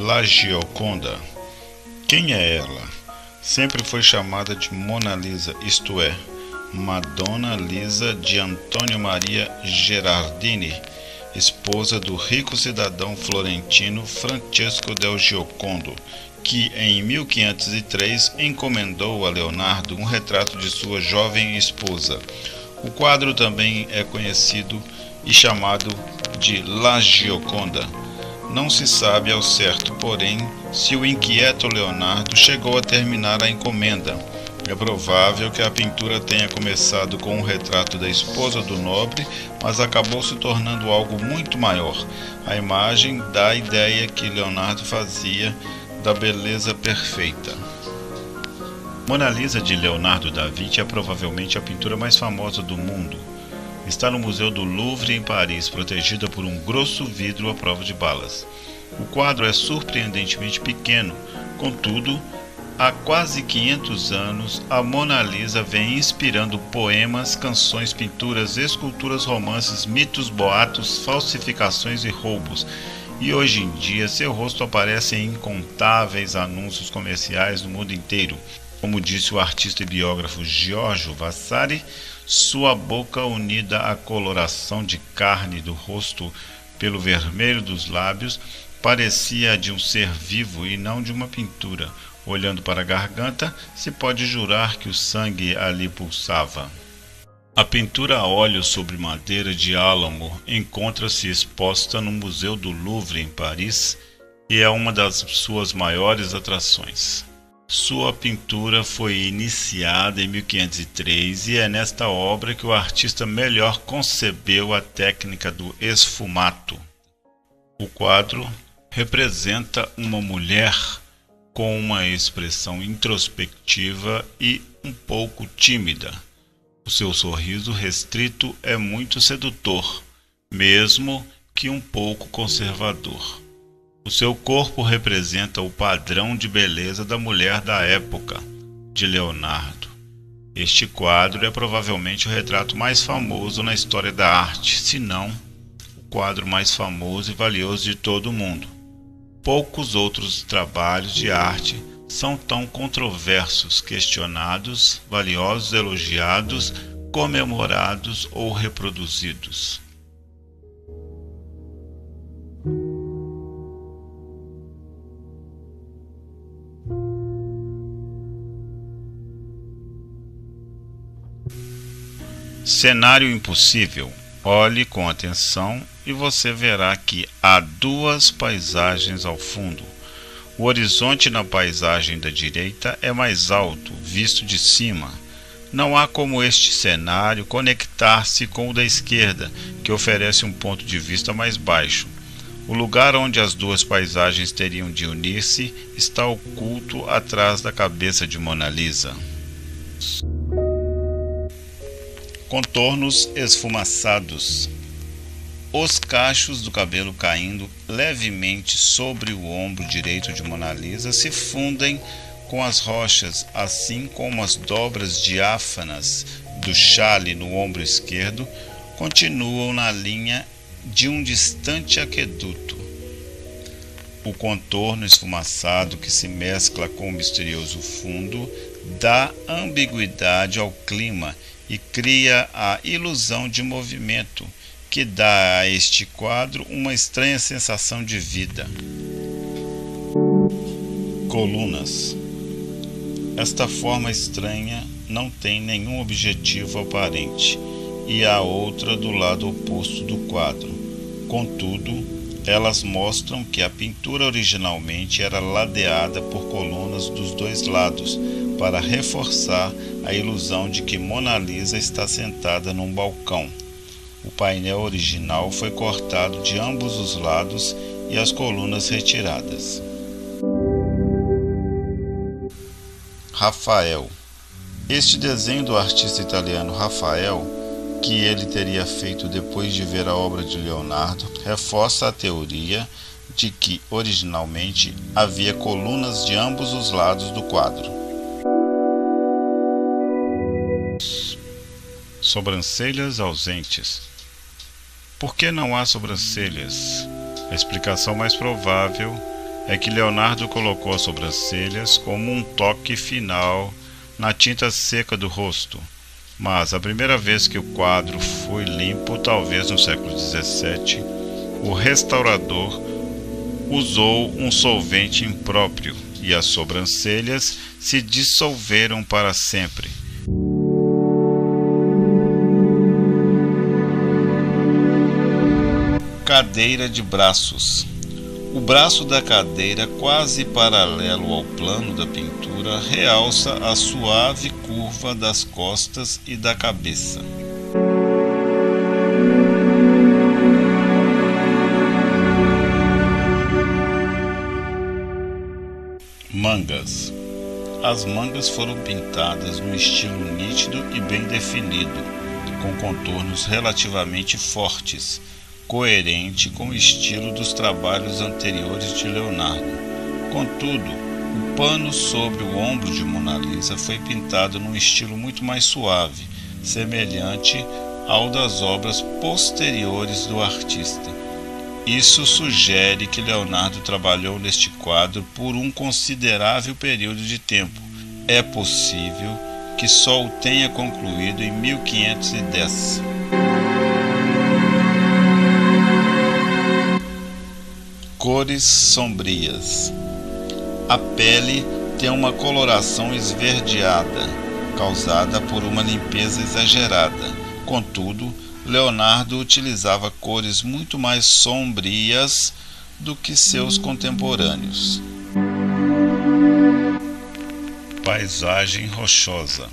La Gioconda. Quem é ela? Sempre foi chamada de Mona Lisa, isto é, Madonna Lisa de Antonio Maria Gherardini, esposa do rico cidadão florentino Francesco del Giocondo, que em 1503 encomendou a Leonardo um retrato de sua jovem esposa. O quadro também é conhecido e chamado de La Gioconda. Não se sabe ao certo, porém, se o inquieto Leonardo chegou a terminar a encomenda. É provável que a pintura tenha começado com um retrato da esposa do nobre, mas acabou se tornando algo muito maior. A imagem dá a ideia que Leonardo fazia da beleza perfeita. Mona Lisa de Leonardo da Vinci é provavelmente a pintura mais famosa do mundo. Está no Museu do Louvre, em Paris, protegida por um grosso vidro à prova de balas. O quadro é surpreendentemente pequeno, contudo, há quase 500 anos, a Mona Lisa vem inspirando poemas, canções, pinturas, esculturas, romances, mitos, boatos, falsificações e roubos. E hoje em dia, seu rosto aparece em incontáveis anúncios comerciais no mundo inteiro. Como disse o artista e biógrafo Giorgio Vasari, sua boca unida à coloração de carne do rosto pelo vermelho dos lábios parecia a de um ser vivo e não de uma pintura. Olhando para a garganta, se pode jurar que o sangue ali pulsava. A pintura a óleo sobre madeira de álamo encontra-se exposta no Museu do Louvre, em Paris, e é uma das suas maiores atrações. Sua pintura foi iniciada em 1503 e é nesta obra que o artista melhor concebeu a técnica do esfumato. O quadro representa uma mulher com uma expressão introspectiva e um pouco tímida. O seu sorriso restrito é muito sedutor, mesmo que um pouco conservador. O seu corpo representa o padrão de beleza da mulher da época, de Leonardo. Este quadro é provavelmente o retrato mais famoso na história da arte, se não o quadro mais famoso e valioso de todo o mundo. Poucos outros trabalhos de arte são tão controversos, questionados, valiosos, elogiados, comemorados ou reproduzidos. Cenário impossível. Olhe com atenção e você verá que há duas paisagens ao fundo. O horizonte na paisagem da direita é mais alto, visto de cima. Não há como este cenário conectar-se com o da esquerda, que oferece um ponto de vista mais baixo. O lugar onde as duas paisagens teriam de unir-se está oculto atrás da cabeça de Mona Lisa. Contornos esfumaçados. Os cachos do cabelo caindo levemente sobre o ombro direito de Mona Lisa se fundem com as rochas, assim como as dobras diáfanas do chale no ombro esquerdo continuam na linha de um distante aqueduto. O contorno esfumaçado que se mescla com o misterioso fundo dá ambiguidade ao clima e cria a ilusão de movimento, que dá a este quadro uma estranha sensação de vida. Colunas. Esta forma estranha não tem nenhum objetivo aparente, e há outra do lado oposto do quadro. Contudo, elas mostram que a pintura originalmente era ladeada por colunas dos dois lados, para reforçar a ilusão de que Mona Lisa está sentada num balcão. O painel original foi cortado de ambos os lados e as colunas retiradas. Rafael. Este desenho do artista italiano Rafael, que ele teria feito depois de ver a obra de Leonardo, reforça a teoria de que originalmente havia colunas de ambos os lados do quadro. Sobrancelhas ausentes. Por que não há sobrancelhas? A explicação mais provável é que Leonardo colocou as sobrancelhas como um toque final na tinta seca do rosto. Mas a primeira vez que o quadro foi limpo, talvez no século XVII, o restaurador usou um solvente impróprio e as sobrancelhas se dissolveram para sempre. Cadeira de braços. O braço da cadeira, quase paralelo ao plano da pintura, realça a suave curva das costas e da cabeça. Mangas. As mangas foram pintadas num estilo nítido e bem definido, com contornos relativamente fortes, coerente com o estilo dos trabalhos anteriores de Leonardo. Contudo, o pano sobre o ombro de Mona Lisa foi pintado num estilo muito mais suave, semelhante ao das obras posteriores do artista. Isso sugere que Leonardo trabalhou neste quadro por um considerável período de tempo. É possível que só o tenha concluído em 1510. Cores sombrias. A pele tem uma coloração esverdeada, causada por uma limpeza exagerada. Contudo, Leonardo utilizava cores muito mais sombrias do que seus contemporâneos. Paisagem rochosa.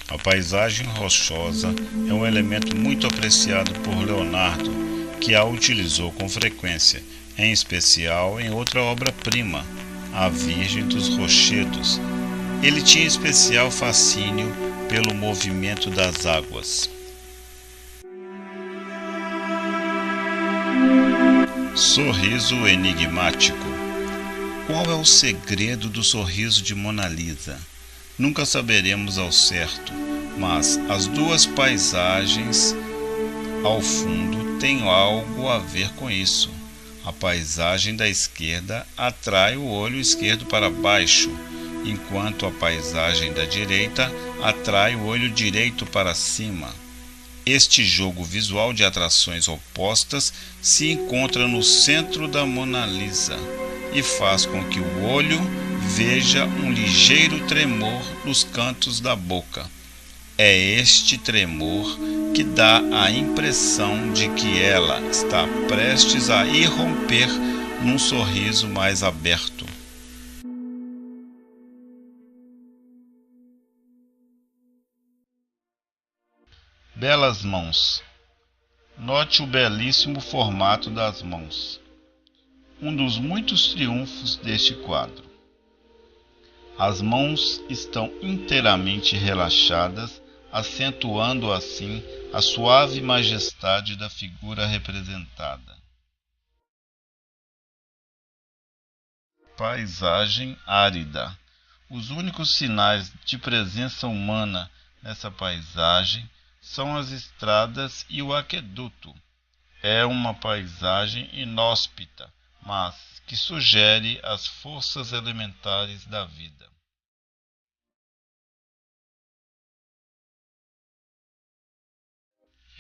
A paisagem rochosa é um elemento muito apreciado por Leonardo, que a utilizou com frequência, em especial em outra obra-prima, A Virgem dos Rochedos. Ele tinha especial fascínio pelo movimento das águas. Sorriso enigmático. Qual é o segredo do sorriso de Mona Lisa? Nunca saberemos ao certo, mas as duas paisagens ao fundo têm algo a ver com isso. A paisagem da esquerda atrai o olho esquerdo para baixo, enquanto a paisagem da direita atrai o olho direito para cima. Este jogo visual de atrações opostas se encontra no centro da Mona Lisa e faz com que o olho veja um ligeiro tremor nos cantos da boca. É este tremor que dá a impressão de que ela está prestes a irromper num sorriso mais aberto. Belas mãos. Note o belíssimo formato das mãos. Um dos muitos triunfos deste quadro. As mãos estão inteiramente relaxadas, acentuando assim a suave majestade da figura representada. Paisagem árida. Os únicos sinais de presença humana nessa paisagem são as estradas e o aqueduto. É uma paisagem inóspita, mas que sugere as forças elementares da vida.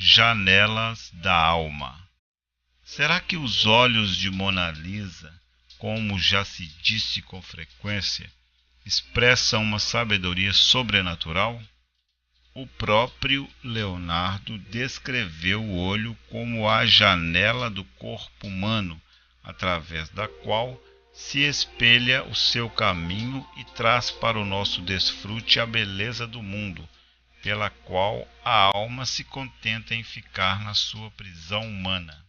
Janelas da alma. Será que os olhos de Mona Lisa, como já se disse com frequência, expressam uma sabedoria sobrenatural? O próprio Leonardo descreveu o olho como a janela do corpo humano, através da qual se espelha o seu caminho e traz para o nosso desfrute a beleza do mundo, pela qual a alma se contenta em ficar na sua prisão humana.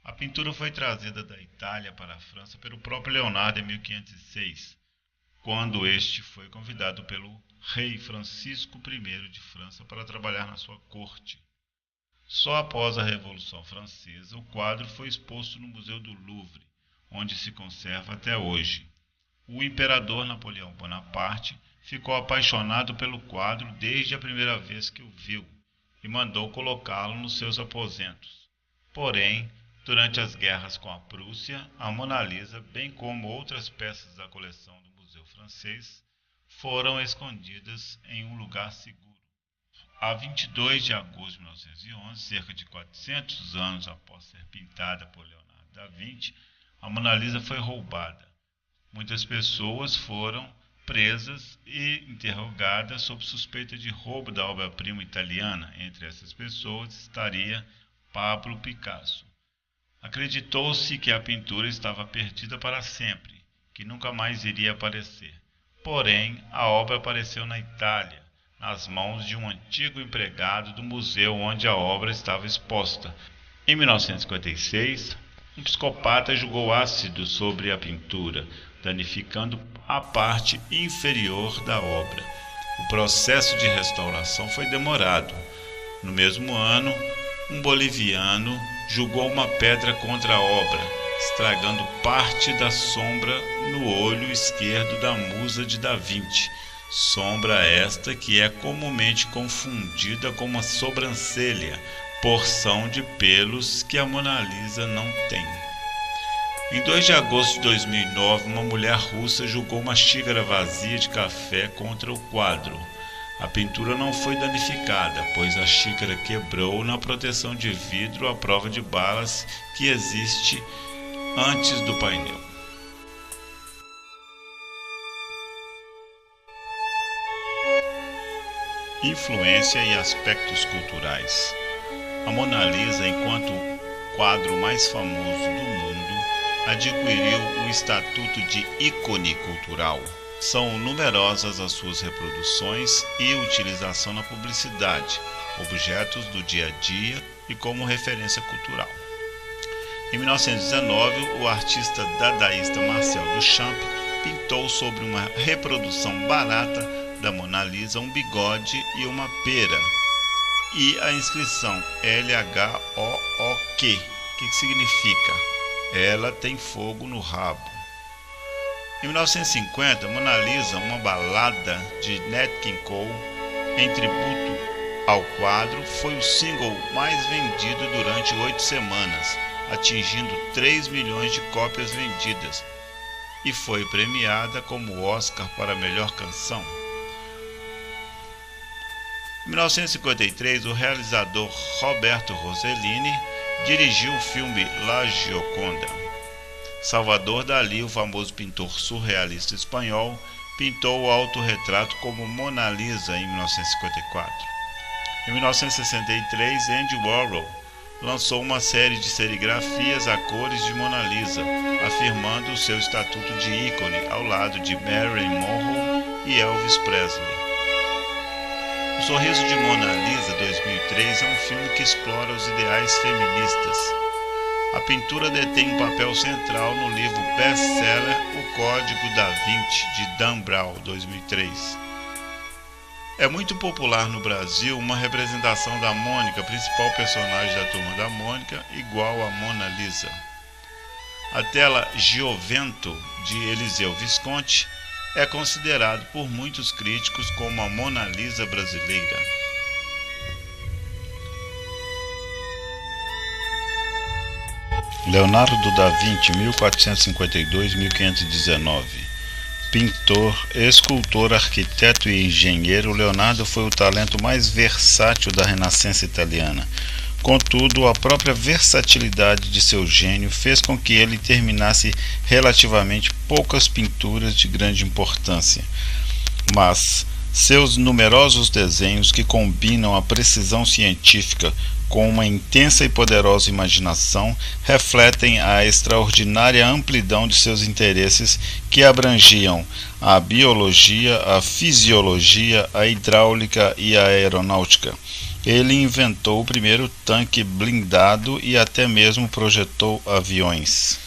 A pintura foi trazida da Itália para a França pelo próprio Leonardo em 1506, quando este foi convidado pelo rei Francisco I de França para trabalhar na sua corte. Só após a Revolução Francesa, o quadro foi exposto no Museu do Louvre, onde se conserva até hoje. O imperador Napoleão Bonaparte ficou apaixonado pelo quadro desde a primeira vez que o viu e mandou colocá-lo nos seus aposentos. Porém, Durante as guerras com a Prússia, a Mona Lisa, bem como outras peças da coleção do Museu Francês, foram escondidas em um lugar seguro. A 22 de agosto de 1911, cerca de 400 anos após ser pintada por Leonardo da Vinci, a Mona Lisa foi roubada. Muitas pessoas foram presas e interrogadas sob suspeita de roubo da obra-prima italiana. Entre essas pessoas estaria Pablo Picasso. Acreditou-se que a pintura estava perdida para sempre, que nunca mais iria aparecer. Porém, a obra apareceu na Itália, nas mãos de um antigo empregado do museu onde a obra estava exposta. Em 1956, um psicopata jogou ácido sobre a pintura, danificando a parte inferior da obra. O processo de restauração foi demorado. No mesmo ano, um boliviano jogou uma pedra contra a obra, estragando parte da sombra no olho esquerdo da musa de Da Vinci. Sombra esta que é comumente confundida com uma sobrancelha, porção de pelos que a Mona Lisa não tem. Em 2 de agosto de 2009, uma mulher russa jogou uma xícara vazia de café contra o quadro. A pintura não foi danificada, pois a xícara quebrou na proteção de vidro à prova de balas que existe antes do painel. Influência e aspectos culturais. A Mona Lisa, enquanto quadro mais famoso do mundo, adquiriu o estatuto de ícone cultural. São numerosas as suas reproduções e utilização na publicidade, objetos do dia a dia e como referência cultural. Em 1919, o artista dadaísta Marcel Duchamp pintou sobre uma reprodução barata da Mona Lisa um bigode e uma pera, e a inscrição LHOOQ, que significa "Ela tem fogo no rabo". Em 1950, Mona Lisa, uma balada de Nat King Cole, em tributo ao quadro, foi o single mais vendido durante 8 semanas, atingindo 3 milhões de cópias vendidas, e foi premiada como Oscar para a melhor canção. Em 1953, o realizador Roberto Rossellini dirigiu o filme La Gioconda. Salvador Dalí, o famoso pintor surrealista espanhol, pintou o autorretrato como Mona Lisa em 1954. Em 1963, Andy Warhol lançou uma série de serigrafias a cores de Mona Lisa, afirmando o seu estatuto de ícone ao lado de Marilyn Monroe e Elvis Presley. O Sorriso de Mona Lisa 2003 é um filme que explora os ideais feministas. A pintura detém um papel central no livro best-seller O Código da Vinci, de Dan Brown, 2003. É muito popular no Brasil uma representação da Mônica, principal personagem da Turma da Mônica, igual a Mona Lisa. A tela Giovento, de Eliseu Visconti, é considerado por muitos críticos como a Mona Lisa brasileira. Leonardo da Vinci, 1452-1519. Pintor, escultor, arquiteto e engenheiro, Leonardo foi o talento mais versátil da Renascença italiana. Contudo, a própria versatilidade de seu gênio fez com que ele terminasse relativamente poucas pinturas de grande importância. Mas seus numerosos desenhos, que combinam a precisão científica com uma intensa e poderosa imaginação, refletem a extraordinária amplidão de seus interesses, que abrangiam a biologia, a fisiologia, a hidráulica e a aeronáutica. Ele inventou o primeiro tanque blindado e até mesmo projetou aviões.